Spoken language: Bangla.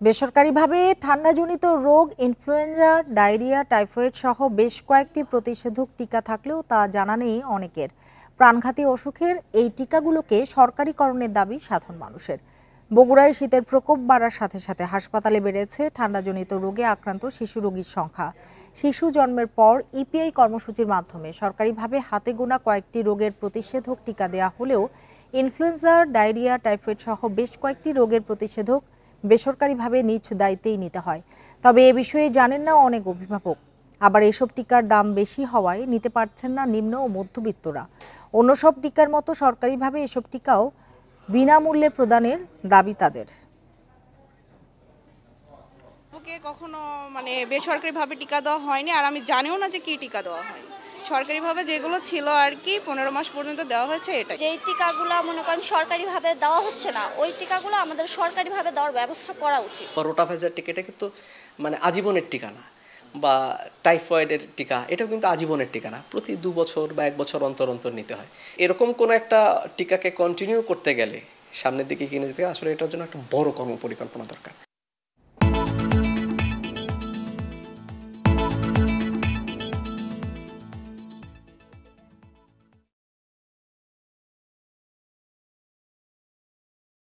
বেসরকারিভাবে ঠান্ডাজনিত রোগ ইনফ্লুয়েঞ্জা, ডায়রিয়া, টাইফয়েড সহ বেশ কয়েকটি প্রতিষেধক টিকা থাকলেও তা জানা নেই অনেকের। প্রাণঘাতী অসুখের এই টিকাগুলোকে সরকারিকরণের দাবি সাধারণ মানুষের। বগুড়ায় শীতের প্রকোপ বাড়ার সাথে সাথে হাসপাতালে বেড়েছে ঠান্ডাজনিত রোগে আক্রান্ত শিশু রোগীর সংখ্যা। শিশু জন্মের পর ইপিআই কর্মসূচির মাধ্যমে সরকারিভাবে হাতে গোনা কয়েকটি রোগের প্রতিষেধক টিকা দেয়া হলেও ইনফ্লুয়েঞ্জা, ডায়রিয়া, টাইফয়েড সহ বেশ কয়েকটি রোগের প্রতিষেধক বেসরকারিভাবে নিজ দায়িত্বেই নিতে হয়। তবে এ বিষয়ে জানেন না অনেক অভিভাবক। আবার এসব টিকার দাম বেশি হওয়ায় নিতে পারছেন না নিম্ন ও মধ্যবিত্তরা। অন্য সব টিকার মতো সরকারিভাবে এসব টিকাও বিনামূল্যে প্রদানের দাবি তাদের। কখনো বেসরকারিভাবে টিকা দেওয়া হয়নি, আর আমি জানিও না যে কি টিকা দেওয়া হয়। সরকারিভাবে যেগুলো ছিল আর কি 15 মাস পর্যন্ত দেওয়া হয়েছে। এটা যেই টিকাগুলো মনে করেন সরকারিভাবে দেওয়া হচ্ছে না, ওই টিকাগুলো আমাদের সরকারিভাবে দেওয়ার ব্যবস্থা করা উচিত। রোটাভাইজার টিকা এটা কিন্তু আজীবনের টিকা না, বা টাইফয়েডের টিকা এটাও কিন্তু আজীবনের টিকা না, প্রতি 2 বছর বা 1 বছর অন্তর অন্তর নিতে হয়। এরকম কোনো একটা টিকাকে কন্টিনিউ করতে গেলে সামনের দিকে কিনে যেতে আসলে এটার জন্য একটা বড় কর্মপরিকল্পনা দরকার।